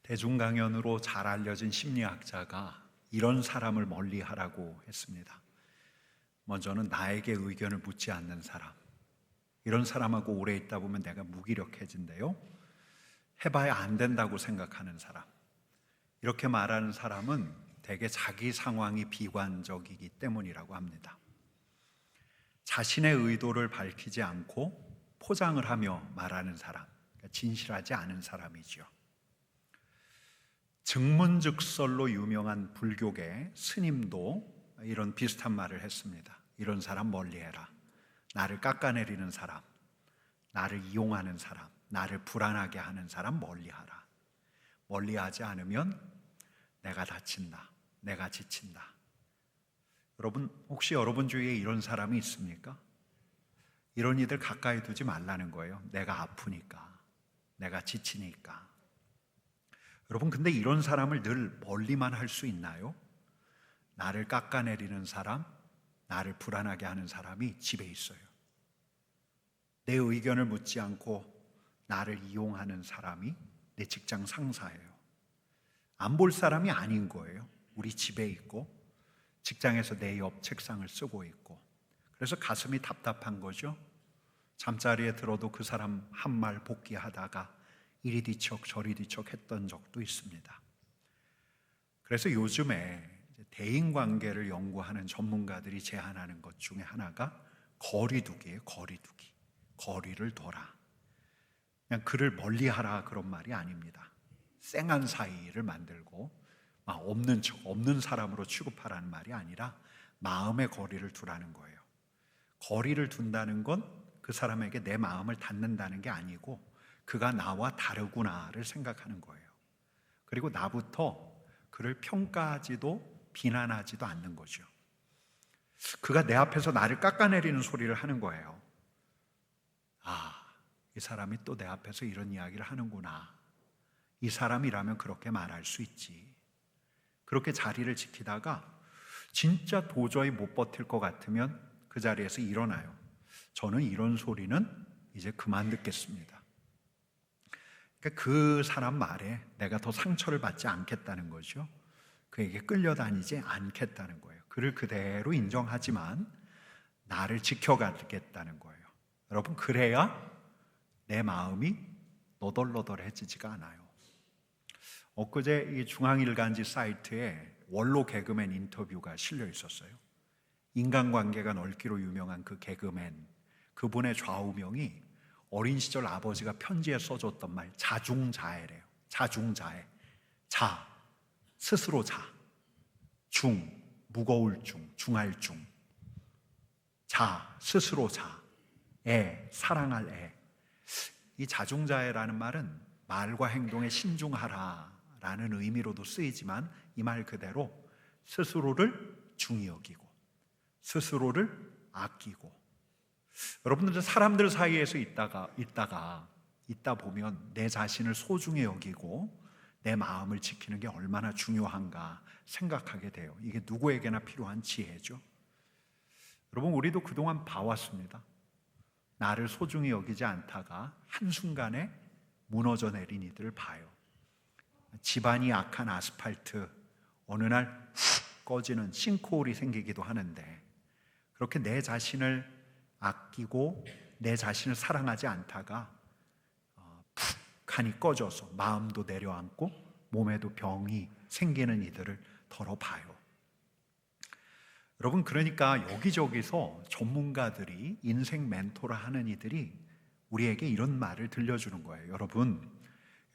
대중 강연으로 잘 알려진 심리학자가 이런 사람을 멀리하라고 했습니다. 먼저는 나에게 의견을 묻지 않는 사람. 이런 사람하고 오래 있다 보면 내가 무기력해진대요. 해봐야 안 된다고 생각하는 사람. 이렇게 말하는 사람은 대개 자기 상황이 비관적이기 때문이라고 합니다. 자신의 의도를 밝히지 않고 포장을 하며 말하는 사람, 진실하지 않은 사람이죠. 증문즉설로 유명한 불교계 스님도 이런 비슷한 말을 했습니다. 이런 사람 멀리해라. 나를 깎아내리는 사람, 나를 이용하는 사람, 나를 불안하게 하는 사람 멀리하라. 멀리하지 않으면 내가 다친다, 내가 지친다. 여러분, 혹시 여러분 주위에 이런 사람이 있습니까? 이런 이들 가까이 두지 말라는 거예요. 내가 아프니까, 내가 지치니까. 여러분, 근데 이런 사람을 늘 멀리만 할 수 있나요? 나를 깎아내리는 사람, 나를 불안하게 하는 사람이 집에 있어요. 내 의견을 묻지 않고 나를 이용하는 사람이 내 직장 상사예요. 안 볼 사람이 아닌 거예요. 우리 집에 있고 직장에서 내 옆 책상을 쓰고 있고, 그래서 가슴이 답답한 거죠. 잠자리에 들어도 그 사람 한 말 복귀하다가 이리 뒤척 저리 뒤척 했던 적도 있습니다. 그래서 요즘에 대인관계를 연구하는 전문가들이 제안하는 것 중에 하나가 거리두기예요. 거리두기. 거리를 둬라. 그냥 그를 멀리하라 그런 말이 아닙니다. 쌩한 사이를 만들고 없는 척, 없는 사람으로 취급하라는 말이 아니라 마음의 거리를 두라는 거예요. 거리를 둔다는 건 그 사람에게 내 마음을 닫는다는 게 아니고 그가 나와 다르구나를 생각하는 거예요. 그리고 나부터 그를 평가하지도 비난하지도 않는 거죠. 그가 내 앞에서 나를 깎아내리는 소리를 하는 거예요. 이 사람이 또 내 앞에서 이런 이야기를 하는구나. 이 사람이라면 그렇게 말할 수 있지. 그렇게 자리를 지키다가 진짜 도저히 못 버틸 것 같으면 그 자리에서 일어나요. 저는 이런 소리는 이제 그만 듣겠습니다. 그러니까 그 사람 말에 내가 더 상처를 받지 않겠다는 거죠. 그에게 끌려다니지 않겠다는 거예요. 그를 그대로 인정하지만 나를 지켜가겠다는 거예요. 여러분, 그래야 내 마음이 너덜너덜해지지가 않아요. 엊그제 이 중앙일간지 사이트에 원로 개그맨 인터뷰가 실려 있었어요. 인간관계가 넓기로 유명한 그 개그맨, 그분의 좌우명이 어린 시절 아버지가 편지에 써줬던 말 자중자애래요. 자중자애. 자, 스스로 자. 중, 무거울 중, 중할 중. 자, 스스로 자. 애, 사랑할 애. 이 자중자애라는 말은 말과 행동에 신중하라라는 의미로도 쓰이지만 이 말 그대로 스스로를 중히 여기고 스스로를 아끼고, 여러분들 사람들 사이에서 있다 보면 내 자신을 소중히 여기고 내 마음을 지키는 게 얼마나 중요한가 생각하게 돼요. 이게 누구에게나 필요한 지혜죠. 여러분, 우리도 그동안 봐왔습니다. 나를 소중히 여기지 않다가 한순간에 무너져 내린 이들을 봐요. 집안이 악한 아스팔트, 어느 날 훅 꺼지는 싱크홀이 생기기도 하는데, 그렇게 내 자신을 아끼고 내 자신을 사랑하지 않다가 푹하니 꺼져서 마음도 내려앉고 몸에도 병이 생기는 이들을 더러 봐요. 여러분, 그러니까 여기저기서 전문가들이 인생 멘토를 하는 이들이 우리에게 이런 말을 들려주는 거예요.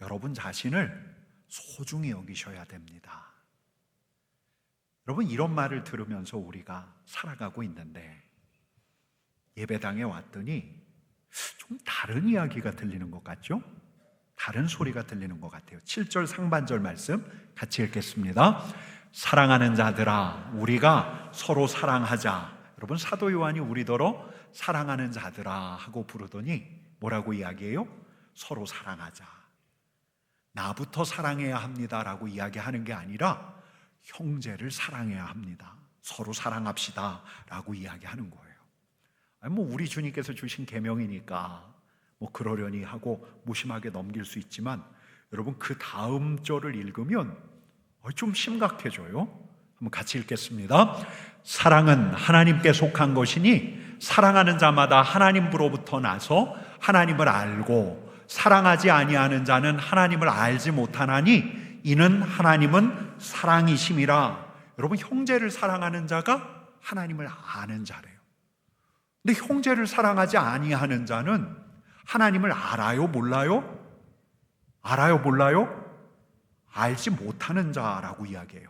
여러분 자신을 소중히 여기셔야 됩니다. 여러분, 이런 말을 들으면서 우리가 살아가고 있는데 예배당에 왔더니 좀 다른 이야기가 들리는 것 같죠? 다른 소리가 들리는 것 같아요. 7절 상반절 말씀 같이 읽겠습니다. 사랑하는 자들아, 우리가 서로 사랑하자. 여러분, 사도 요한이 우리더러 사랑하는 자들아 하고 부르더니 뭐라고 이야기해요? 서로 사랑하자. 나부터 사랑해야 합니다라고 이야기하는 게 아니라 형제를 사랑해야 합니다. 서로 사랑합시다 라고 이야기하는 거예요. 우리 주님께서 주신 계명이니까 그러려니 하고 무심하게 넘길 수 있지만 여러분 그 다음 절을 읽으면 좀 심각해져요. 한번 같이 읽겠습니다. 사랑은 하나님께 속한 것이니 사랑하는 자마다 하나님으로부터 나서 하나님을 알고 사랑하지 아니하는 자는 하나님을 알지 못하나니 이는 하나님은 사랑이심이라. 여러분 형제를 사랑하는 자가 하나님을 아는 자래요. 근데 형제를 사랑하지 아니하는 자는 하나님을 알아요, 몰라요? 알아요, 몰라요? 알지 못하는 자라고 이야기해요.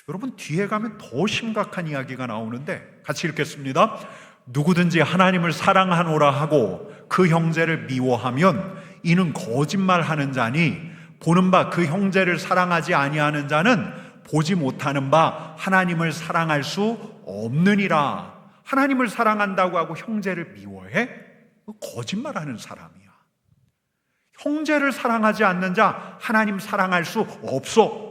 여러분 뒤에 가면 더 심각한 이야기가 나오는데 같이 읽겠습니다. 누구든지 하나님을 사랑하노라 하고 그 형제를 미워하면 이는 거짓말하는 자니 보는 바 그 형제를 사랑하지 아니하는 자는 보지 못하는 바 하나님을 사랑할 수 없느니라. 하나님을 사랑한다고 하고 형제를 미워해? 거짓말하는 사람이야. 형제를 사랑하지 않는 자 하나님 사랑할 수 없어.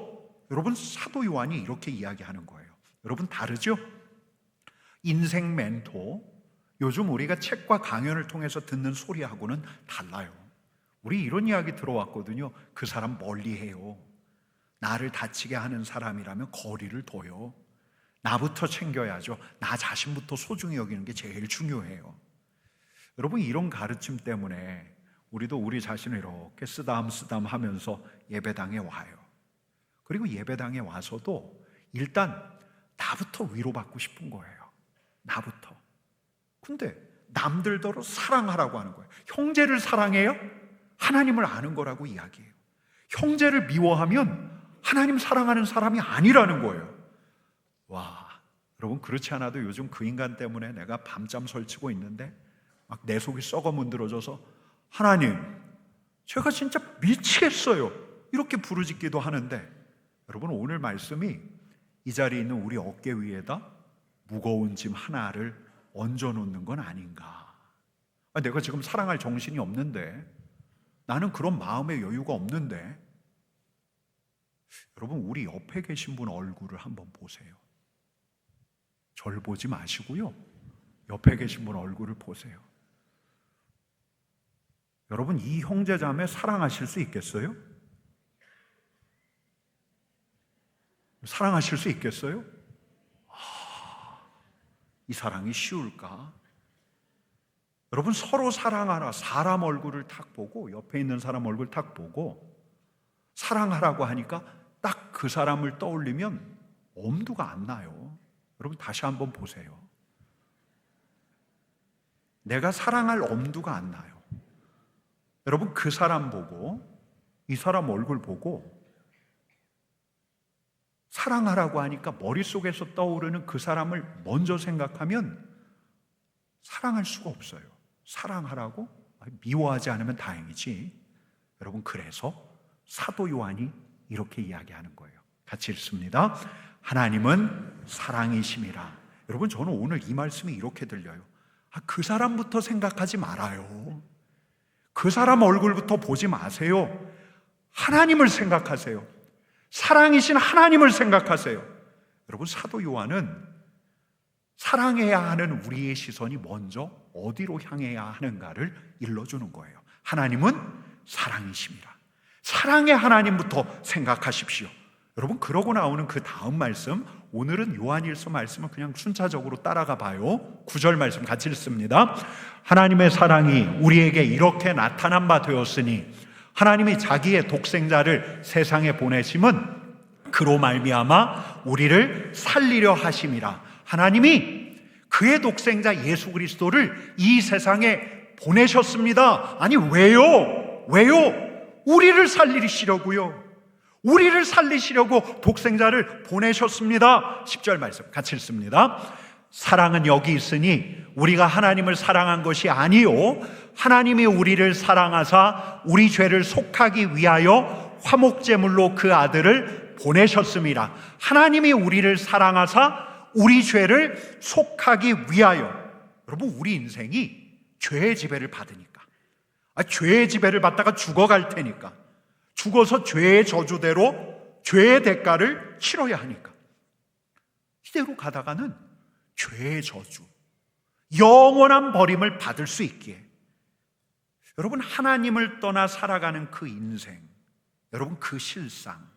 여러분 사도 요한이 이렇게 이야기하는 거예요. 여러분 다르죠? 인생 멘토, 요즘 우리가 책과 강연을 통해서 듣는 소리하고는 달라요. 우리 이런 이야기 들어왔거든요. 그 사람 멀리해요. 나를 다치게 하는 사람이라면 거리를 둬요. 나부터 챙겨야죠. 나 자신부터 소중히 여기는 게 제일 중요해요. 여러분 이런 가르침 때문에 우리도 우리 자신을 이렇게 쓰담쓰담 하면서 예배당에 와요. 그리고 예배당에 와서도 일단 나부터 위로받고 싶은 거예요. 나부터. 근데 남들더러 사랑하라고 하는 거예요. 형제를 사랑해요? 하나님을 아는 거라고 이야기해요. 형제를 미워하면 하나님 사랑하는 사람이 아니라는 거예요. 와, 여러분 그렇지 않아도 요즘 그 인간 때문에 내가 밤잠 설치고 있는데 막 내 속이 썩어 문드러져서 하나님, 제가 진짜 미치겠어요. 이렇게 부르짖기도 하는데 여러분 오늘 말씀이 이 자리에 있는 우리 어깨 위에다 무거운 짐 하나를 얹어놓는 건 아닌가. 내가 지금 사랑할 정신이 없는데, 나는 그런 마음의 여유가 없는데, 여러분 우리 옆에 계신 분 얼굴을 한번 보세요. 절 보지 마시고요, 옆에 계신 분 얼굴을 보세요. 여러분 이 형제자매 사랑하실 수 있겠어요? 사랑하실 수 있겠어요? 이 사랑이 쉬울까? 여러분 서로 사랑하라. 사람 얼굴을 탁 보고, 옆에 있는 사람 얼굴 탁 보고 사랑하라고 하니까 딱 그 사람을 떠올리면 엄두가 안 나요. 여러분 다시 한번 보세요. 내가 사랑할 엄두가 안 나요. 여러분 그 사람 보고, 이 사람 얼굴 보고 사랑하라고 하니까 머릿속에서 떠오르는 그 사람을 먼저 생각하면 사랑할 수가 없어요. 사랑하라고? 미워하지 않으면 다행이지. 여러분 그래서 사도 요한이 이렇게 이야기하는 거예요. 같이 읽습니다. 하나님은 사랑이심이라. 여러분 저는 오늘 이 말씀이 이렇게 들려요. 그 사람부터 생각하지 말아요. 그 사람 얼굴부터 보지 마세요. 하나님을 생각하세요. 사랑이신 하나님을 생각하세요. 여러분 사도 요한은 사랑해야 하는 우리의 시선이 먼저 어디로 향해야 하는가를 일러주는 거예요. 하나님은 사랑이십니다. 사랑의 하나님부터 생각하십시오. 여러분 그러고 나오는 그 다음 말씀, 오늘은 요한일서 말씀을 그냥 순차적으로 따라가 봐요. 9절 말씀 같이 읽습니다. 하나님의 사랑이 우리에게 이렇게 나타난 바 되었으니 하나님이 자기의 독생자를 세상에 보내심은 그로 말미암아 우리를 살리려 하심이라. 하나님이 그의 독생자 예수 그리스도를 이 세상에 보내셨습니다. 아니 왜요? 우리를 살리시려고요. 우리를 살리시려고 독생자를 보내셨습니다. 10절 말씀 같이 읽습니다. 사랑은 여기 있으니 우리가 하나님을 사랑한 것이 아니요 하나님이 우리를 사랑하사 우리 죄를 속하기 위하여 화목제물로 그 아들을 보내셨습니다. 하나님이 우리를 사랑하사 우리 죄를 속하기 위하여. 여러분 우리 인생이 죄의 지배를 받으니까, 죄의 지배를 받다가 죽어갈 테니까, 죽어서 죄의 저주대로 죄의 대가를 치러야 하니까 이대로 가다가는 죄의 저주, 영원한 버림을 받을 수 있기에 여러분 하나님을 떠나 살아가는 그 인생, 여러분, 그 실상,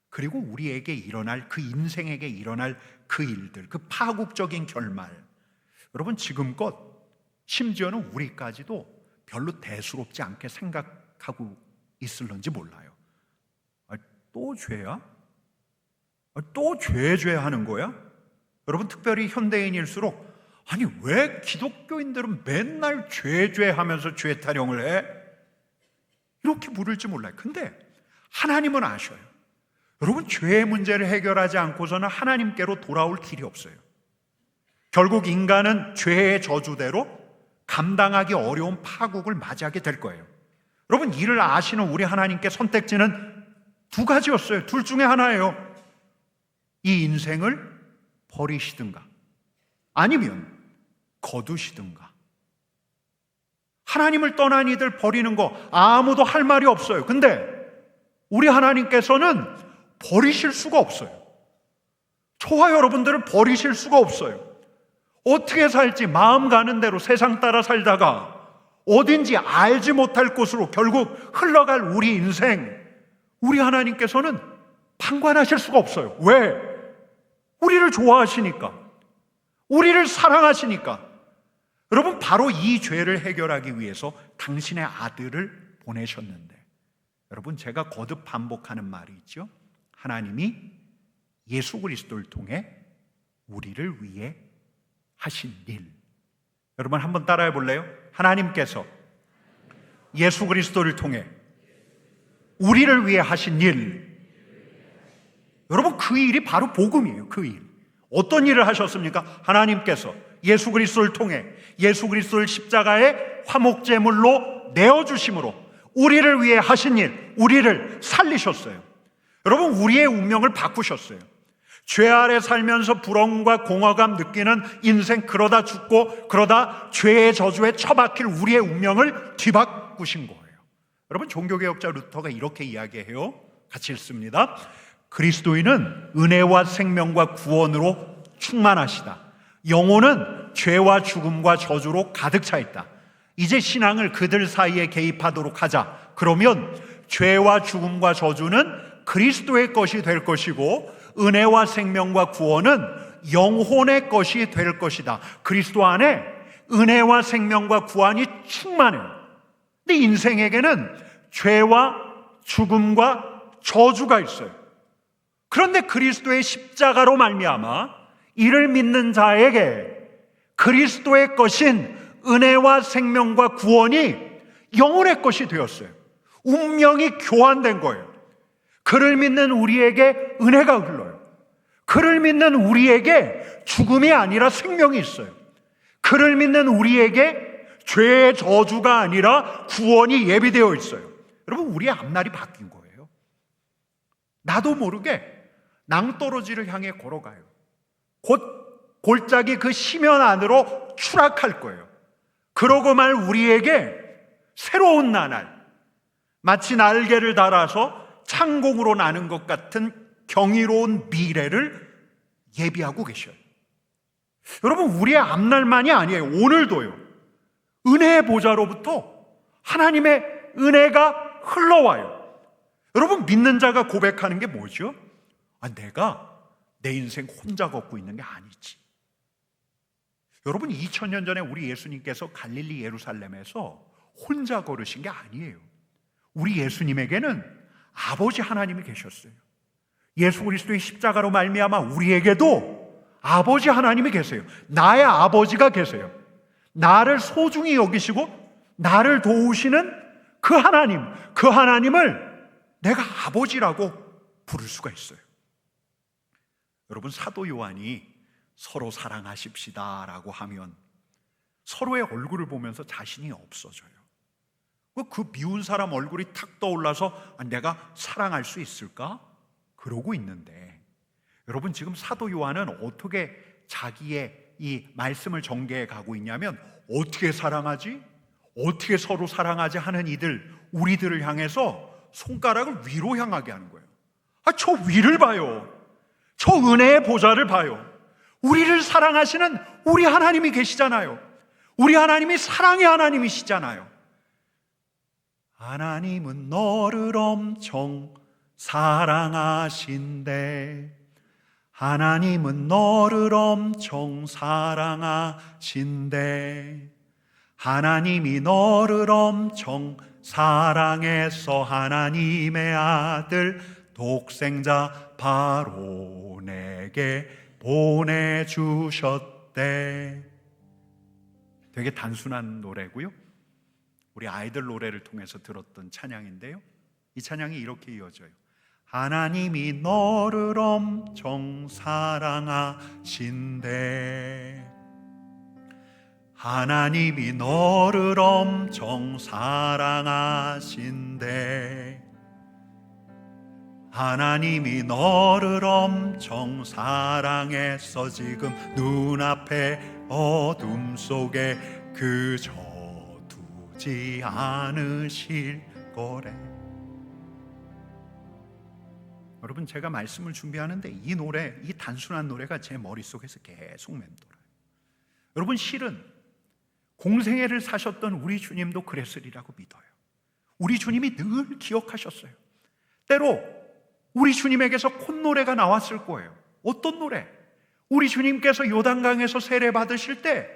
그리고 우리에게 일어날, 그 인생에게 일어날 그 일들, 그 파국적인 결말, 여러분 지금껏 심지어는 우리까지도 별로 대수롭지 않게 생각하고 있을런지 몰라요. 또 죄야? 또 죄 하는 거야? 여러분, 특별히 현대인일수록 아니 왜 기독교인들은 맨날 죄 하면서 죄 타령을 해? 이렇게 물을지 몰라요. 근데 하나님은 아셔요. 여러분, 죄의 문제를 해결하지 않고서는 하나님께로 돌아올 길이 없어요. 결국 인간은 죄의 저주대로 감당하기 어려운 파국을 맞이하게 될 거예요. 여러분, 이를 아시는 우리 하나님께 선택지는 두 가지였어요. 둘 중에 하나예요. 이 인생을 버리시든가 아니면 거두시든가. 하나님을 떠난 이들 버리는 거 아무도 할 말이 없어요. 근데 우리 하나님께서는 버리실 수가 없어요. 저와 여러분들을 버리실 수가 없어요. 어떻게 살지 마음 가는 대로 세상 따라 살다가 어딘지 알지 못할 곳으로 결국 흘러갈 우리 인생, 우리 하나님께서는 방관하실 수가 없어요. 왜? 우리를 좋아하시니까, 우리를 사랑하시니까. 여러분, 바로 이 죄를 해결하기 위해서 당신의 아들을 보내셨는데, 여러분, 제가 거듭 반복하는 말이 있죠. 하나님이 예수 그리스도를 통해 우리를 위해 하신 일. 여러분, 한번 따라해 볼래요? 하나님께서 예수 그리스도를 통해 우리를 위해 하신 일. 여러분, 그 일이 바로 복음이에요. 그 일. 어떤 일을 하셨습니까? 하나님께서 예수 그리스도를 통해 예수 그리스도를 십자가의 화목제물로 내어주심으로 우리를 위해 하신 일, 우리를 살리셨어요. 여러분, 우리의 운명을 바꾸셨어요. 죄 아래 살면서 불안과 공허감 느끼는 인생, 그러다 죽고 그러다 죄의 저주에 처박힐 우리의 운명을 뒤바꾸신 거예요. 여러분, 종교개혁자 루터가 이렇게 이야기해요. 같이 읽습니다. 그리스도인은 은혜와 생명과 구원으로 충만하시다. 영혼은 죄와 죽음과 저주로 가득 차 있다. 이제 신앙을 그들 사이에 개입하도록 하자. 그러면 죄와 죽음과 저주는 그리스도의 것이 될 것이고 은혜와 생명과 구원은 영혼의 것이 될 것이다. 그리스도 안에 은혜와 생명과 구원이 충만해요. 근데 인생에게는 죄와 죽음과 저주가 있어요. 그런데 그리스도의 십자가로 말미암아 이를 믿는 자에게 그리스도의 것인 은혜와 생명과 구원이 영혼의 것이 되었어요. 운명이 교환된 거예요. 그를 믿는 우리에게 은혜가 흘러요. 그를 믿는 우리에게 죽음이 아니라 생명이 있어요. 그를 믿는 우리에게 죄의 저주가 아니라 구원이 예비되어 있어요. 여러분, 우리의 앞날이 바뀐 거예요. 나도 모르게 낭떠러지를 향해 걸어가요. 곧 골짜기 그 심연 안으로 추락할 거예요. 그러고 말 우리에게 새로운 나날, 마치 날개를 달아서 창공으로 나는 것 같은 경이로운 미래를 예비하고 계셔요. 여러분, 우리의 앞날만이 아니에요. 오늘도요. 은혜의 보좌로부터 하나님의 은혜가 흘러와요. 여러분, 믿는 자가 고백하는 게 뭐죠? 내가 내 인생 혼자 걷고 있는 게 아니지. 여러분, 2000년 전에 우리 예수님께서 갈릴리 예루살렘에서 혼자 걸으신 게 아니에요. 우리 예수님에게는 아버지 하나님이 계셨어요. 예수 그리스도의 십자가로 말미암아 우리에게도 아버지 하나님이 계세요. 나의 아버지가 계세요. 나를 소중히 여기시고 나를 도우시는 그 하나님, 그 하나님을 내가 아버지라고 부를 수가 있어요. 여러분, 사도 요한이 서로 사랑하십시다 라고 하면 서로의 얼굴을 보면서 자신이 없어져요. 그 미운 사람 얼굴이 탁 떠올라서 내가 사랑할 수 있을까? 그러고 있는데, 여러분, 지금 사도 요한은 어떻게 자기의 이 말씀을 전개해 가고 있냐면, 어떻게 사랑하지? 어떻게 서로 사랑하지? 하는 이들, 우리들을 향해서 손가락을 위로 향하게 하는 거예요. 저 위를 봐요. 저 은혜의 보좌를 봐요. 우리를 사랑하시는 우리 하나님이 계시잖아요. 우리 하나님이 사랑의 하나님이시잖아요. 하나님은 너를 엄청 사랑하신대. 하나님은 너를 엄청 사랑하신대. 하나님이 너를 엄청 사랑해서 하나님의 아들 독생자 바로 내게 보내주셨대. 되게 단순한 노래고요. 우리 아이들 노래를 통해서 들었던 찬양인데요. 이 찬양이 이렇게 이어져요. 하나님이 너를 엄청 사랑하신대. 하나님이 너를 엄청 사랑하신대. 하나님이 너를 엄청 사랑해서 지금 눈앞에 어둠 속에 그저 두지 않으실 거래. 여러분, 제가 말씀을 준비하는데 이 노래, 이 단순한 노래가 제 머릿속에서 계속 맴돌아요. 여러분, 실은 공생애를 사셨던 우리 주님도 그랬으리라고 믿어요. 우리 주님이 늘 기억하셨어요. 때로 우리 주님에게서 콧노래가 나왔을 거예요. 어떤 노래? 우리 주님께서 요단강에서 세례 받으실 때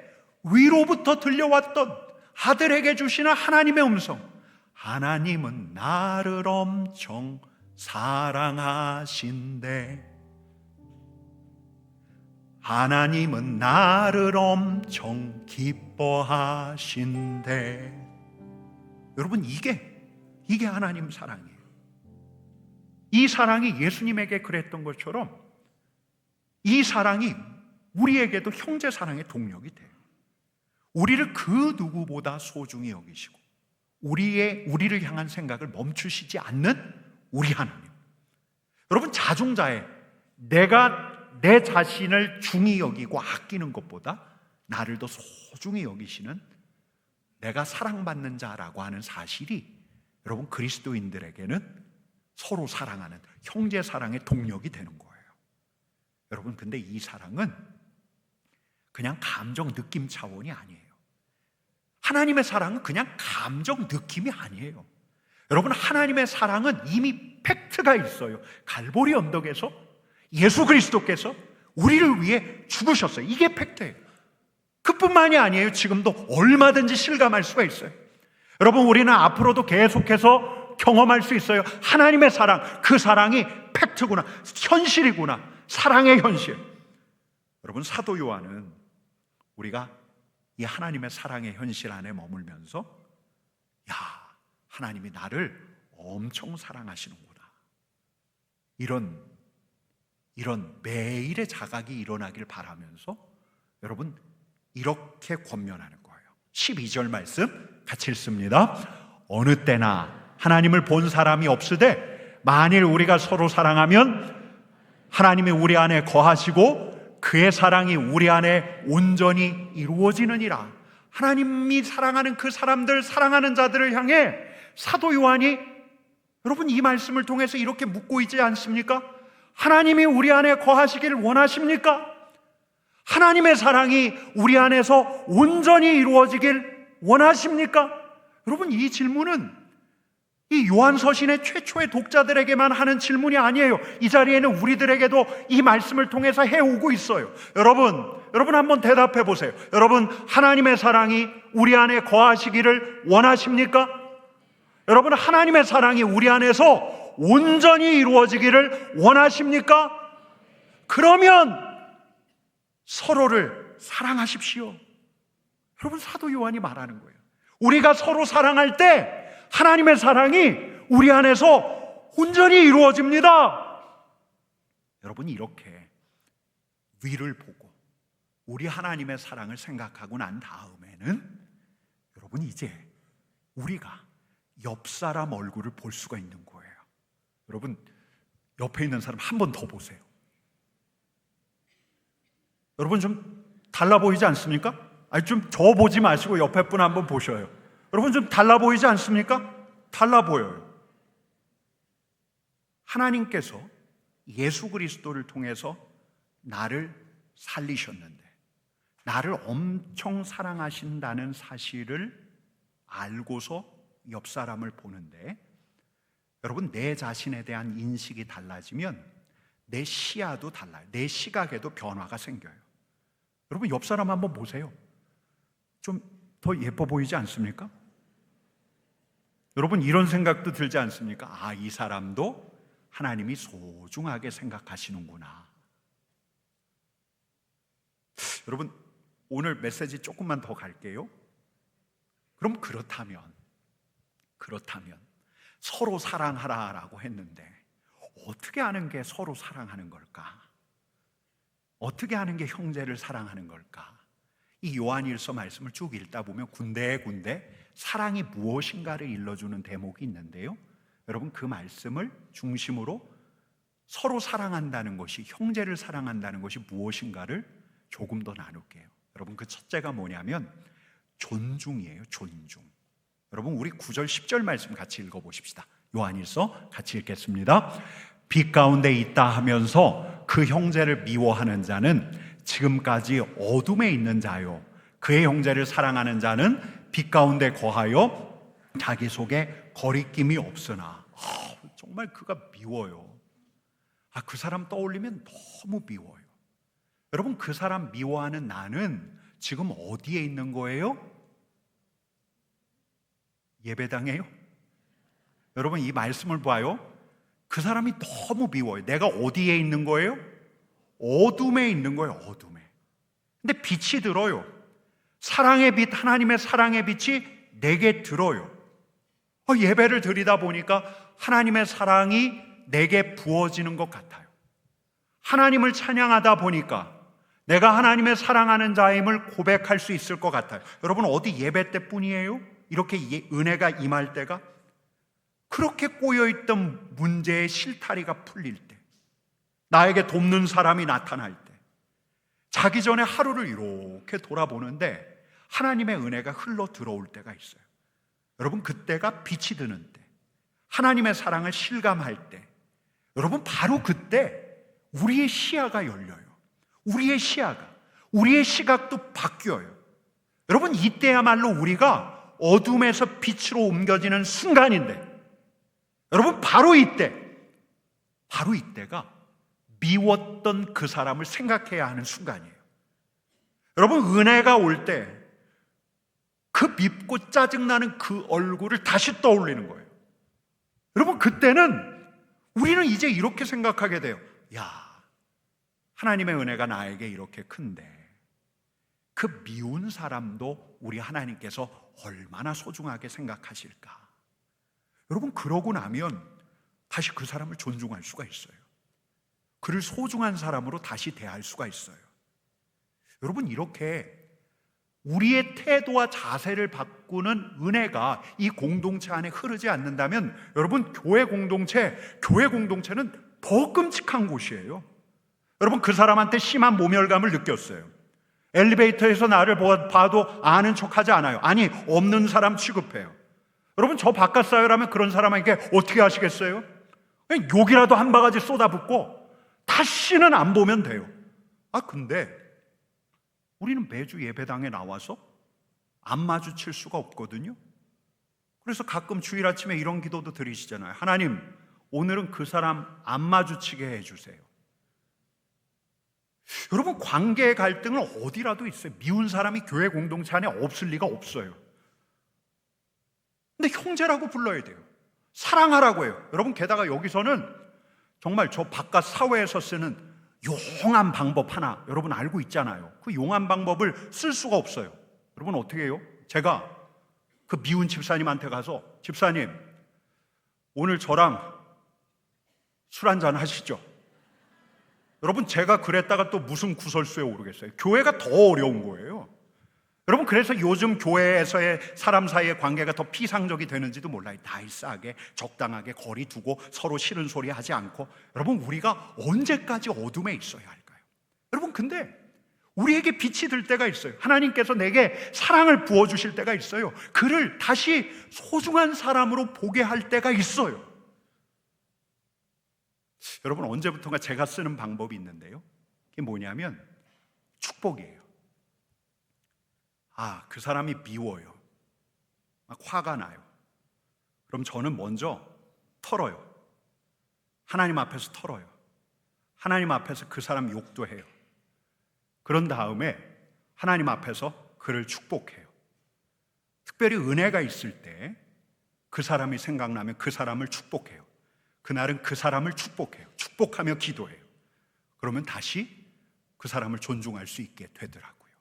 위로부터 들려왔던 아들에게 주시는 하나님의 음성. 하나님은 나를 엄청 사랑하신대. 하나님은 나를 엄청 기뻐하신대. 여러분, 이게 하나님 사랑이에요. 이 사랑이 예수님에게 그랬던 것처럼 이 사랑이 우리에게도 형제 사랑의 동력이 돼요. 우리를 그 누구보다 소중히 여기시고 우리를 향한 생각을 멈추시지 않는 우리 하나님. 여러분, 자중자애, 내가 내 자신을 중히 여기고 아끼는 것보다 나를 더 소중히 여기시는 내가 사랑받는 자라고 하는 사실이 여러분 그리스도인들에게는 서로 사랑하는 형제 사랑의 동력이 되는 거예요. 여러분, 근데 이 사랑은 그냥 감정 느낌 차원이 아니에요. 하나님의 사랑은 그냥 감정 느낌이 아니에요. 여러분, 하나님의 사랑은 이미 팩트가 있어요. 갈보리 언덕에서 예수 그리스도께서 우리를 위해 죽으셨어요. 이게 팩트예요. 그뿐만이 아니에요. 지금도 얼마든지 실감할 수가 있어요. 여러분, 우리는 앞으로도 계속해서 경험할 수 있어요. 하나님의 사랑, 그 사랑이 팩트구나, 현실이구나, 사랑의 현실. 여러분, 사도 요한은 우리가 이 하나님의 사랑의 현실 안에 머물면서 야, 하나님이 나를 엄청 사랑하시는구나, 이런 매일의 자각이 일어나길 바라면서 여러분 이렇게 권면하는 거예요. 12절 말씀 같이 읽습니다. 어느 때나 하나님을 본 사람이 없으되 만일 우리가 서로 사랑하면 하나님이 우리 안에 거하시고 그의 사랑이 우리 안에 온전히 이루어지느니라. 하나님이 사랑하는 그 사람들, 사랑하는 자들을 향해 사도 요한이 여러분 이 말씀을 통해서 이렇게 묻고 있지 않습니까? 하나님이 우리 안에 거하시기를 원하십니까? 하나님의 사랑이 우리 안에서 온전히 이루어지길 원하십니까? 여러분, 이 질문은 이 요한서신의 최초의 독자들에게만 하는 질문이 아니에요. 이 자리에는 우리들에게도 이 말씀을 통해서 해오고 있어요. 여러분 한번 대답해 보세요. 여러분, 하나님의 사랑이 우리 안에 거하시기를 원하십니까? 여러분, 하나님의 사랑이 우리 안에서 온전히 이루어지기를 원하십니까? 그러면 서로를 사랑하십시오. 여러분, 사도 요한이 말하는 거예요. 우리가 서로 사랑할 때 하나님의 사랑이 우리 안에서 온전히 이루어집니다. 여러분, 이렇게 위를 보고 우리 하나님의 사랑을 생각하고 난 다음에는 여러분 이제 우리가 옆 사람 얼굴을 볼 수가 있는 거예요. 여러분, 옆에 있는 사람 한 번 더 보세요. 여러분, 좀 달라 보이지 않습니까? 아니, 좀 저 보지 마시고 옆에 분 한번 보셔요. 여러분, 좀 달라 보이지 않습니까? 달라 보여요. 하나님께서 예수 그리스도를 통해서 나를 살리셨는데 나를 엄청 사랑하신다는 사실을 알고서 옆 사람을 보는데 여러분, 내 자신에 대한 인식이 달라지면 내 시야도 달라요. 내 시각에도 변화가 생겨요. 여러분, 옆 사람 한번 보세요. 좀 더 예뻐 보이지 않습니까? 여러분, 이런 생각도 들지 않습니까? 아, 이 사람도 하나님이 소중하게 생각하시는구나. 여러분, 오늘 메시지 조금만 더 갈게요. 그럼 그렇다면 서로 사랑하라라고 했는데 어떻게 하는 게 서로 사랑하는 걸까? 어떻게 하는 게 형제를 사랑하는 걸까? 이 요한일서 말씀을 쭉 읽다 보면 군데군데 사랑이 무엇인가를 일러주는 대목이 있는데요, 여러분, 그 말씀을 중심으로 서로 사랑한다는 것이, 형제를 사랑한다는 것이 무엇인가를 조금 더 나눌게요. 여러분, 그 첫째가 뭐냐면 존중이에요. 존중. 여러분, 우리 9절 10절 말씀 같이 읽어보십시다. 요한일서 같이 읽겠습니다. 빛 가운데 있다 하면서 그 형제를 미워하는 자는 지금까지 어둠에 있는 자요, 그의 형제를 사랑하는 자는 빛 가운데 거하여 자기 속에 거리낌이 없으나. 정말 그가 미워요. 그 사람 떠올리면 너무 미워요. 여러분, 그 사람 미워하는 나는 지금 어디에 있는 거예요? 예배당에요? 여러분, 이 말씀을 봐요. 그 사람이 너무 미워요. 내가 어디에 있는 거예요? 어둠에 있는 거예요. 어둠에. 근데 빛이 들어요. 사랑의 빛, 하나님의 사랑의 빛이 내게 들어요. 예배를 드리다 보니까 하나님의 사랑이 내게 부어지는 것 같아요. 하나님을 찬양하다 보니까 내가 하나님의 사랑하는 자임을 고백할 수 있을 것 같아요. 여러분, 어디 예배 때뿐이에요? 이렇게 은혜가 임할 때가? 그렇게 꼬여있던 문제의 실타리가 풀릴 때, 나에게 돕는 사람이 나타날 때, 자기 전에 하루를 이렇게 돌아보는데 하나님의 은혜가 흘러 들어올 때가 있어요. 여러분, 그때가 빛이 드는 때, 하나님의 사랑을 실감할 때, 여러분, 바로 그때 우리의 시야가 열려요. 우리의 시각도 바뀌어요. 여러분, 이때야말로 우리가 어둠에서 빛으로 옮겨지는 순간인데, 여러분, 바로 이때가 미웠던 그 사람을 생각해야 하는 순간이에요. 여러분, 은혜가 올 때 그 밉고 짜증나는 그 얼굴을 다시 떠올리는 거예요. 여러분, 그때는 우리는 이제 이렇게 생각하게 돼요. 야, 하나님의 은혜가 나에게 이렇게 큰데 그 미운 사람도 우리 하나님께서 얼마나 소중하게 생각하실까. 여러분, 그러고 나면 다시 그 사람을 존중할 수가 있어요. 그를 소중한 사람으로 다시 대할 수가 있어요. 여러분, 이렇게 우리의 태도와 자세를 바꾸는 은혜가 이 공동체 안에 흐르지 않는다면, 여러분, 교회 공동체는 더 끔찍한 곳이에요. 여러분, 그 사람한테 심한 모멸감을 느꼈어요. 엘리베이터에서 나를 봐도 아는 척하지 않아요. 아니, 없는 사람 취급해요. 여러분, 저 바깥 사회라면 그런 사람에게 어떻게 하시겠어요? 그냥 욕이라도 한 바가지 쏟아붓고 다시는 안 보면 돼요. 근데 우리는 매주 예배당에 나와서 안 마주칠 수가 없거든요. 그래서 가끔 주일 아침에 이런 기도도 드리시잖아요. 하나님, 오늘은 그 사람 안 마주치게 해주세요. 여러분, 관계의 갈등은 어디라도 있어요. 미운 사람이 교회 공동체 안에 없을 리가 없어요. 근데 형제라고 불러야 돼요. 사랑하라고 해요. 여러분, 게다가 여기서는 정말 저 바깥 사회에서 쓰는 용한 방법 하나 여러분 알고 있잖아요. 그 용한 방법을 쓸 수가 없어요. 여러분, 어떻게 해요? 제가 그 미운 집사님한테 가서, 집사님, 오늘 저랑 술 한잔 하시죠. 여러분, 제가 그랬다가 또 무슨 구설수에 오르겠어요. 교회가 더 어려운 거예요. 여러분, 그래서 요즘 교회에서의 사람 사이의 관계가 더 피상적이 되는지도 몰라요. 나이스하게 적당하게 거리 두고 서로 싫은 소리 하지 않고. 여러분, 우리가 언제까지 어둠에 있어야 할까요? 여러분, 근데 우리에게 빛이 들 때가 있어요. 하나님께서 내게 사랑을 부어주실 때가 있어요. 그를 다시 소중한 사람으로 보게 할 때가 있어요. 여러분, 언제부턴가 제가 쓰는 방법이 있는데요, 그게 뭐냐면 축복이에요. 그 사람이 미워요. 막 화가 나요. 그럼 저는 먼저 털어요. 하나님 앞에서 털어요. 하나님 앞에서 그 사람 욕도 해요. 그런 다음에 하나님 앞에서 그를 축복해요. 특별히 은혜가 있을 때 그 사람이 생각나면 그 사람을 축복해요. 그날은 그 사람을 축복해요. 축복하며 기도해요. 그러면 다시 그 사람을 존중할 수 있게 되더라고요.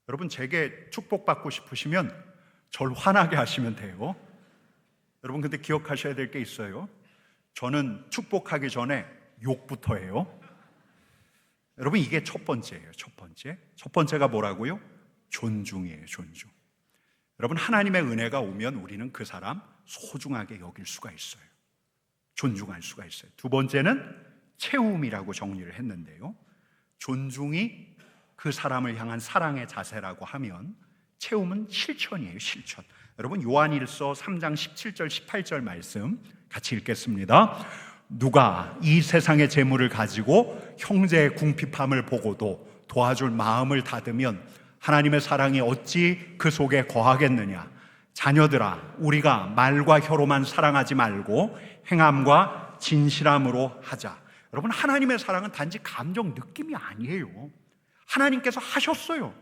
여러분, 제게 축복받고 싶으시면 절 화나게 하시면 돼요. 여러분, 근데 기억하셔야 될 게 있어요. 저는 축복하기 전에 욕부터 해요. 여러분, 이게 첫 번째예요. 첫 번째가 뭐라고요? 존중이에요. 존중. 여러분, 하나님의 은혜가 오면 우리는 그 사람 소중하게 여길 수가 있어요. 존중할 수가 있어요. 두 번째는 채움이라고 정리를 했는데요, 존중이 그 사람을 향한 사랑의 자세라고 하면 채움은 실천이에요. 실천. 여러분, 요한일서 3장 17절 18절 말씀 같이 읽겠습니다. 누가 이 세상의 재물을 가지고 형제의 궁핍함을 보고도 도와줄 마음을 닫으면 하나님의 사랑이 어찌 그 속에 거하겠느냐. 자녀들아, 우리가 말과 혀로만 사랑하지 말고 행함과 진실함으로 하자. 여러분, 하나님의 사랑은 단지 감정 느낌이 아니에요. 하나님께서 하셨어요.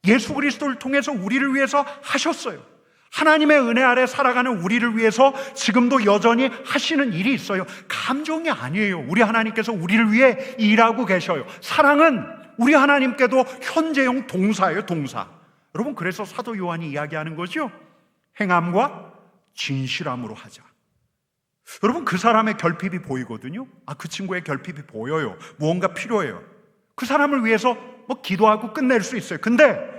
예수 그리스도를 통해서 우리를 위해서 하셨어요. 하나님의 은혜 아래 살아가는 우리를 위해서 지금도 여전히 하시는 일이 있어요. 감정이 아니에요. 우리 하나님께서 우리를 위해 일하고 계셔요. 사랑은 우리 하나님께도 현재형 동사예요. 동사. 여러분, 그래서 사도 요한이 이야기하는 거죠. 행함과 진실함으로 하자. 여러분, 그 사람의 결핍이 보이거든요. 그 친구의 결핍이 보여요. 무언가 필요해요. 그 사람을 위해서 기도하고 끝낼 수 있어요. 근데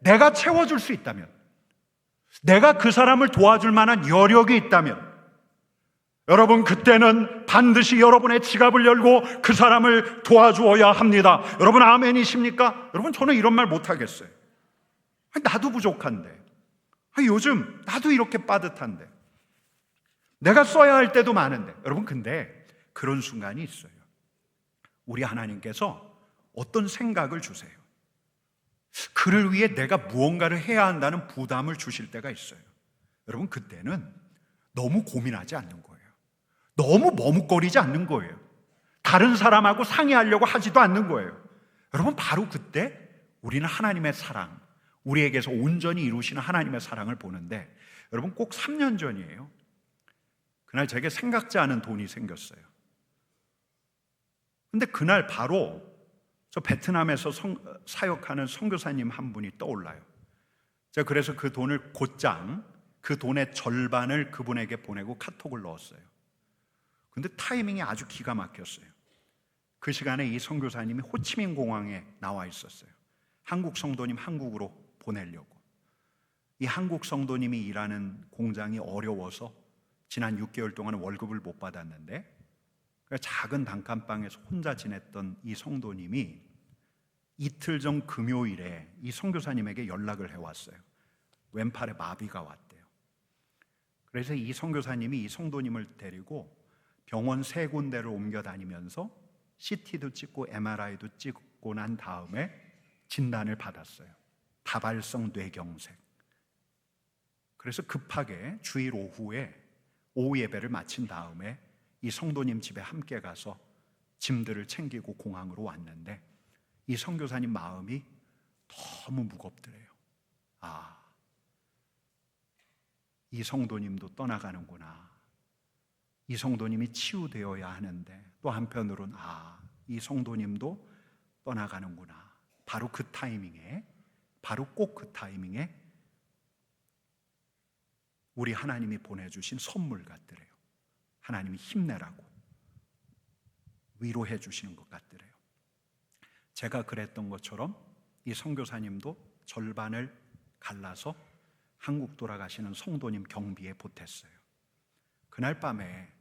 내가 채워줄 수 있다면, 내가 그 사람을 도와줄 만한 여력이 있다면, 여러분, 그때는 반드시 여러분의 지갑을 열고 그 사람을 도와주어야 합니다. 여러분, 아멘이십니까? 여러분, 저는 이런 말 못하겠어요. 나도 부족한데, 요즘 나도 이렇게 빠듯한데, 내가 써야 할 때도 많은데. 여러분, 근데 그런 순간이 있어요. 우리 하나님께서 어떤 생각을 주세요. 그를 위해 내가 무언가를 해야 한다는 부담을 주실 때가 있어요. 여러분, 그때는 너무 고민하지 않는 거예요. 너무 머뭇거리지 않는 거예요. 다른 사람하고 상의하려고 하지도 않는 거예요. 여러분, 바로 그때 우리는 하나님의 사랑, 우리에게서 온전히 이루시는 하나님의 사랑을 보는데, 여러분, 꼭 3년 전이에요. 그날 제게 생각지 않은 돈이 생겼어요. 근데 그날 바로 저 베트남에서 사역하는 선교사님 한 분이 떠올라요. 제가 그래서 그 돈을 곧장, 그 돈의 절반을 그분에게 보내고 카톡을 넣었어요. 근데 타이밍이 아주 기가 막혔어요. 그 시간에 이 선교사님이 호치민 공항에 나와 있었어요. 한국 성도님 한국으로 보내려고. 이 한국 성도님이 일하는 공장이 어려워서 지난 6개월 동안 월급을 못 받았는데, 작은 단칸방에서 혼자 지냈던 이 성도님이 이틀 전 금요일에 이 선교사님에게 연락을 해왔어요. 왼팔에 마비가 왔대요. 그래서 이 선교사님이 이 성도님을 데리고 병원 3군데를 옮겨 다니면서 CT도 찍고 MRI도 찍고 난 다음에 진단을 받았어요. 다발성 뇌경색. 그래서 급하게 주일 오후에 오후 예배를 마친 다음에 이 성도님 집에 함께 가서 짐들을 챙기고 공항으로 왔는데, 이 선교사님 마음이 너무 무겁더래요. 이 성도님도 떠나가는구나. 이 성도님이 치유되어야 하는데, 또 한편으로는 이 성도님도 떠나가는구나. 바로 그 타이밍에, 바로 꼭 그 타이밍에 우리 하나님이 보내주신 선물 같더래요. 하나님이 힘내라고 위로해 주시는 것 같더래요. 제가 그랬던 것처럼 이 선교사님도 절반을 갈라서 한국 돌아가시는 성도님 경비에 보탰어요. 그날 밤에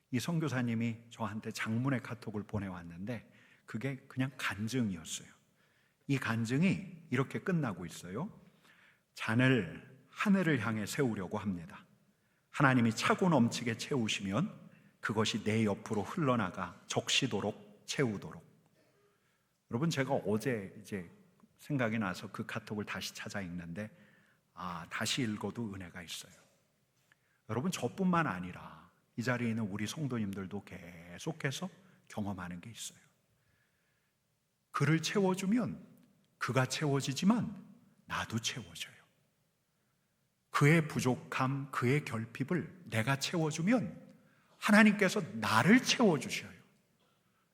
이 선교사님이 저한테 장문의 카톡을 보내왔는데, 그게 그냥 간증이었어요. 이 간증이 이렇게 끝나고 있어요. 잔을 하늘을 향해 세우려고 합니다. 하나님이 차고 넘치게 채우시면 그것이 내 옆으로 흘러나가 적시도록 채우도록. 여러분, 제가 어제 이제 생각이 나서 그 카톡을 다시 찾아 읽는데, 다시 읽어도 은혜가 있어요. 여러분, 저뿐만 아니라 이 자리에 있는 우리 성도님들도 계속해서 경험하는 게 있어요. 그를 채워주면 그가 채워지지만 나도 채워져요. 그의 부족함, 그의 결핍을 내가 채워주면 하나님께서 나를 채워주셔요.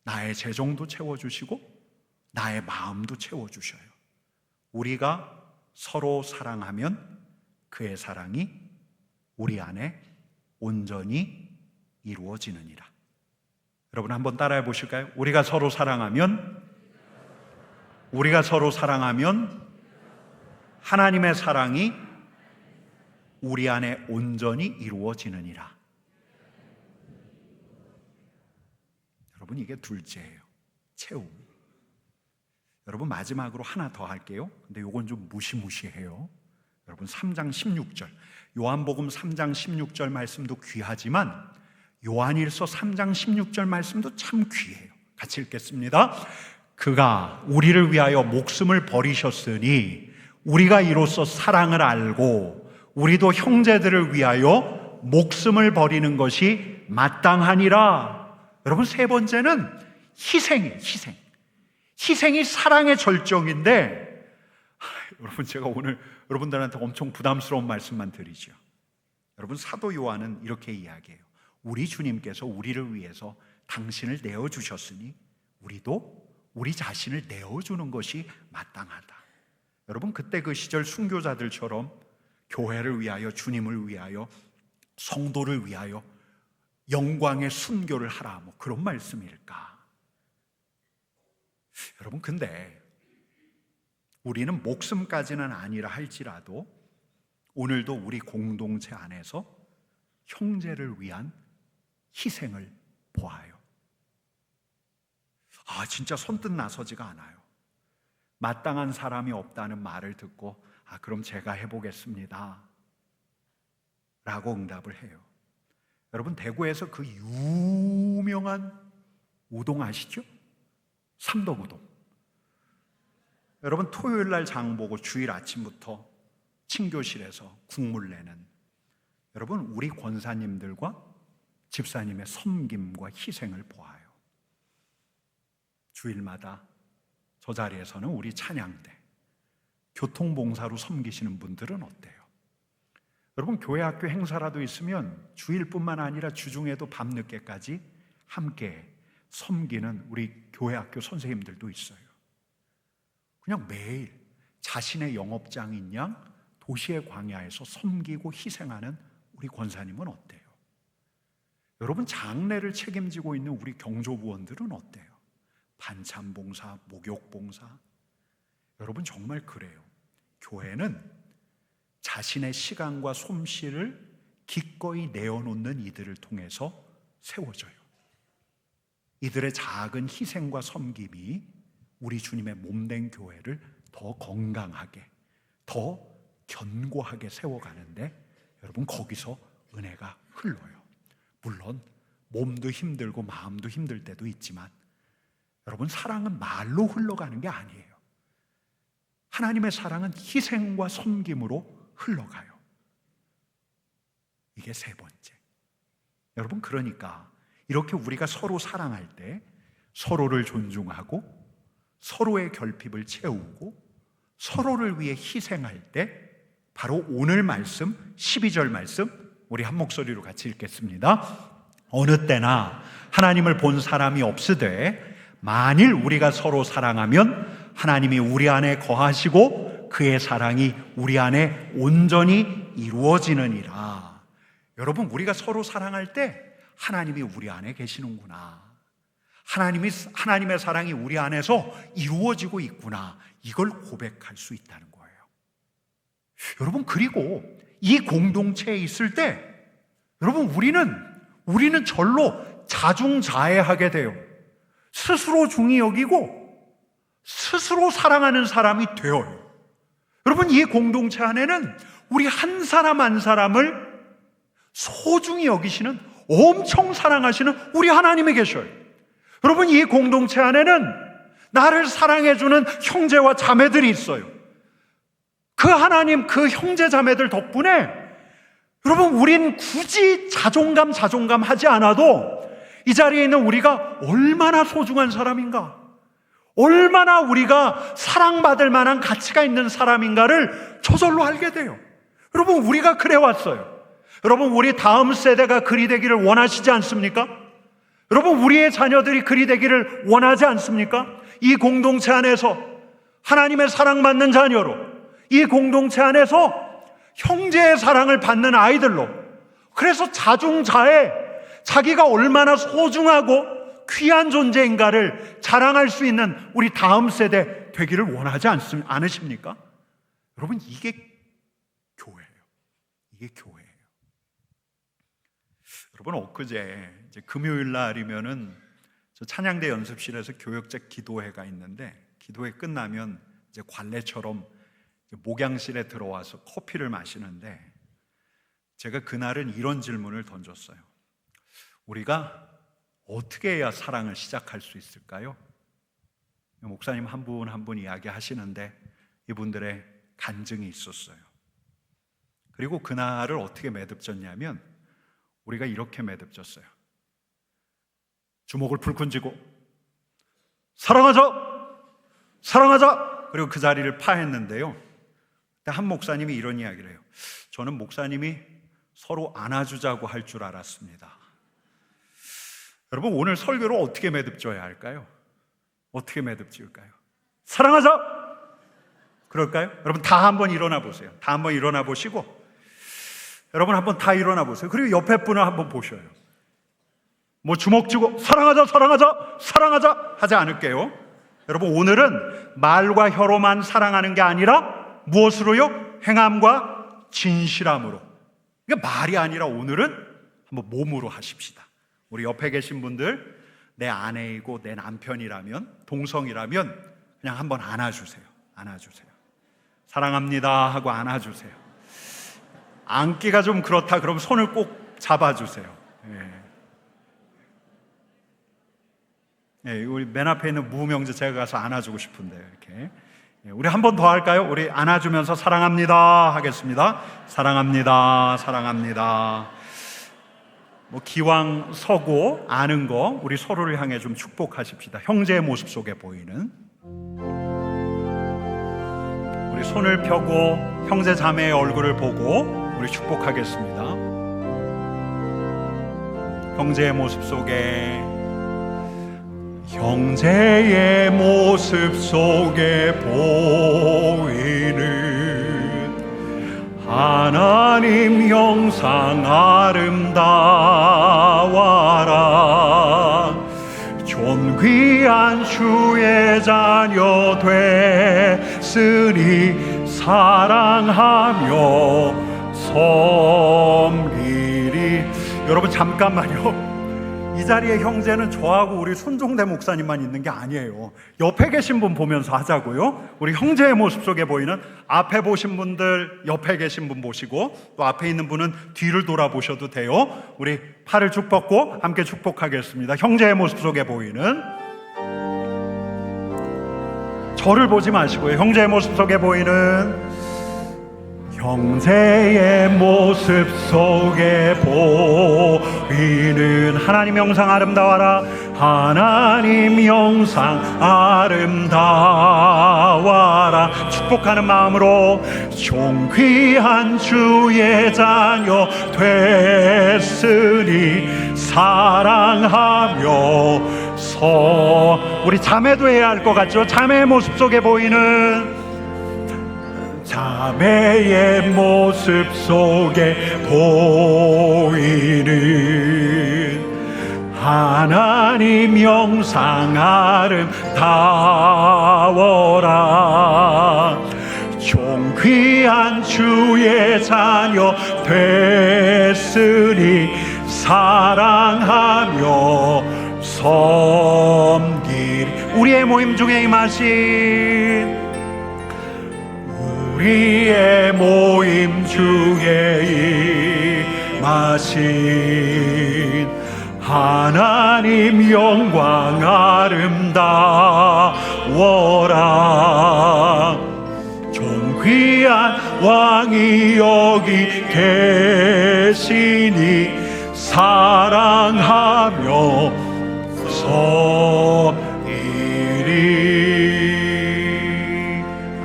나의 재정도 채워주시고 나의 마음도 채워주셔요. 우리가 서로 사랑하면 그의 사랑이 우리 안에 온전히 이루어지느니라. 여러분, 한번 따라해 보실까요? 우리가 서로 사랑하면 하나님의 사랑이 우리 안에 온전히 이루어지느니라. 여러분, 이게 둘째예요. 채움. 여러분, 마지막으로 하나 더 할게요. 근데 이건 좀 무시무시해요. 여러분, 3장 16절, 요한복음 3장 16절 말씀도 귀하지만 요한일서 3장 16절 말씀도 참 귀해요. 같이 읽겠습니다. 그가 우리를 위하여 목숨을 버리셨으니 우리가 이로써 사랑을 알고 우리도 형제들을 위하여 목숨을 버리는 것이 마땅하니라. 여러분, 세 번째는 희생이에요. 희생이 사랑의 절정인데, 여러분, 제가 오늘 여러분들한테 엄청 부담스러운 말씀만 드리죠. 여러분, 사도 요한은 이렇게 이야기해요. 우리 주님께서 우리를 위해서 당신을 내어주셨으니 우리도 우리 자신을 내어주는 것이 마땅하다. 여러분, 그때 그 시절 순교자들처럼 교회를 위하여, 주님을 위하여, 성도를 위하여 영광의 순교를 하라, 뭐 그런 말씀일까? 여러분, 근데 우리는 목숨까지는 아니라 할지라도 오늘도 우리 공동체 안에서 형제를 위한 희생을 보아요. 진짜 손뜻 나서지가 않아요. 마땅한 사람이 없다는 말을 듣고 그럼 제가 해보겠습니다 라고 응답을 해요. 여러분, 대구에서 그 유명한 우동 아시죠? 삼덕우동. 여러분, 토요일 날 장 보고 주일 아침부터 친교실에서 국물 내는, 여러분, 우리 권사님들과 집사님의 섬김과 희생을 보아요. 주일마다 저 자리에서는 우리 찬양대, 교통봉사로 섬기시는 분들은 어때요? 여러분, 교회 학교 행사라도 있으면 주일뿐만 아니라 주중에도 밤늦게까지 함께 섬기는 우리 교회 학교 선생님들도 있어요. 그냥 매일 자신의 영업장인 양 도시의 광야에서 섬기고 희생하는 우리 권사님은 어때요? 여러분, 장례를 책임지고 있는 우리 경조부원들은 어때요? 반찬봉사, 목욕봉사. 여러분, 정말 그래요. 교회는 자신의 시간과 솜씨를 기꺼이 내어놓는 이들을 통해서 세워져요. 이들의 작은 희생과 섬김이 우리 주님의 몸된 교회를 더 건강하게, 더 견고하게 세워가는데, 여러분, 거기서 은혜가 흘러요. 물론 몸도 힘들고 마음도 힘들 때도 있지만, 여러분, 사랑은 말로 흘러가는 게 아니에요. 하나님의 사랑은 희생과 섬김으로 흘러가요. 이게 세 번째. 여러분, 그러니까 이렇게 우리가 서로 사랑할 때 서로를 존중하고 서로의 결핍을 채우고 서로를 위해 희생할 때, 바로 오늘 말씀 12절 말씀 우리 한 목소리로 같이 읽겠습니다. 어느 때나 하나님을 본 사람이 없으되 만일 우리가 서로 사랑하면 하나님이 우리 안에 거하시고 그의 사랑이 우리 안에 온전히 이루어지느니라. 여러분, 우리가 서로 사랑할 때 하나님이 우리 안에 계시는구나, 하나님의 사랑이 우리 안에서 이루어지고 있구나, 이걸 고백할 수 있다는 거예요. 여러분, 그리고 이 공동체에 있을 때 여러분, 우리는 절로 자중자애하게 돼요. 스스로 중히 여기고 스스로 사랑하는 사람이 되어요. 여러분, 이 공동체 안에는 우리 한 사람 한 사람을 소중히 여기시는, 엄청 사랑하시는 우리 하나님이 계셔요. 여러분, 이 공동체 안에는 나를 사랑해주는 형제와 자매들이 있어요. 그 하나님, 그 형제 자매들 덕분에 여러분, 우린 굳이 자존감 하지 않아도 이 자리에 있는 우리가 얼마나 소중한 사람인가, 얼마나 우리가 사랑받을 만한 가치가 있는 사람인가를 저절로 알게 돼요. 여러분, 우리가 그래 왔어요. 여러분, 우리 다음 세대가 그리 되기를 원하시지 않습니까? 여러분, 우리의 자녀들이 그리 되기를 원하지 않습니까? 이 공동체 안에서 하나님의 사랑받는 자녀로, 이 공동체 안에서 형제의 사랑을 받는 아이들로, 그래서 자중자애, 자기가 얼마나 소중하고 귀한 존재인가를 자랑할 수 있는 우리 다음 세대 되기를 원하지 않으십니까? 여러분, 이게 교회예요. 이게 교회예요. 여러분, 엊그제 이제 금요일 날이면은 저 찬양대 연습실에서 교역자 기도회가 있는데, 기도회 끝나면 이제 관례처럼 목양실에 들어와서 커피를 마시는데, 제가 그날은 이런 질문을 던졌어요. 우리가 어떻게 해야 사랑을 시작할 수 있을까요? 목사님 한 분 한 분 이야기하시는데 이분들의 간증이 있었어요. 그리고 그날을 어떻게 매듭졌냐면, 우리가 이렇게 매듭졌어요. 주먹을 불끈 쥐고 사랑하자! 사랑하자! 그리고 그 자리를 파했는데요, 한 목사님이 이런 이야기를 해요. 저는 목사님이 서로 안아주자고 할 줄 알았습니다. 여러분, 오늘 설교를 어떻게 매듭져야 할까요? 어떻게 매듭지을까요? 사랑하자! 그럴까요? 여러분, 다 한번 일어나 보세요. 다 한번 일어나 보시고, 여러분 한번 다 일어나 보세요. 그리고 옆에 분을 한번 보셔요. 뭐 주먹 쥐고 사랑하자, 사랑하자, 사랑하자 하지 않을게요. 여러분, 오늘은 말과 혀로만 사랑하는 게 아니라 무엇으로요? 행함과 진실함으로. 그러니까 말이 아니라 오늘은 한번 몸으로 하십시다. 우리 옆에 계신 분들, 내 아내이고 내 남편이라면, 동성이라면 그냥 한번 안아주세요. 안아주세요. 사랑합니다 하고 안아주세요. 안기가 좀 그렇다 그러면 손을 꼭 잡아주세요. 우리 맨 앞에 있는 무명자 제가 가서 안아주고 싶은데요. 이렇게. 우리 한 번 더 할까요? 우리 안아주면서 사랑합니다 하겠습니다. 사랑합니다, 사랑합니다. 뭐 기왕 서고 아는 거 우리 서로를 향해 좀 축복하십시다. 형제의 모습 속에 보이는, 우리 손을 펴고 형제 자매의 얼굴을 보고 우리 축복하겠습니다. 형제의 모습 속에, 형제의 모습 속에 보이는 하나님 형상 아름다워라. 존귀한 주의 자녀 됐으니 사랑하며 섬기리. 여러분, 잠깐만요. 이 자리에 형제는 저하고 우리 손종대 목사님만 있는 게 아니에요. 옆에 계신 분 보면서 하자고요. 우리 형제의 모습 속에 보이는, 앞에 보신 분들 옆에 계신 분 보시고, 또 앞에 있는 분은 뒤를 돌아보셔도 돼요. 우리 팔을 쭉 뻗고 함께 축복하겠습니다. 형제의 모습 속에 보이는, 저를 보지 마시고요. 형제의 모습 속에 보이는, 형제의 모습 속에 보이는 하나님 형상 아름다워라. 하나님 형상 아름다워라. 축복하는 마음으로 존귀한 주의 자녀 됐으니 사랑하며 우리 자매도 해야 할 것 같죠? 자매의 모습 속에 보이는, 자매의 모습 속에 보이는 하나님 형상 아름다워라. 존귀한 주의 자녀 됐으니 사랑하며 섬기리. 우리의 모임 중에 임하신, 우리의 모임 중에 임하신 하나님 영광 아름다워라. 존귀한 왕이 여기 계시니 사랑하며 서이리.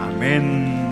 아멘.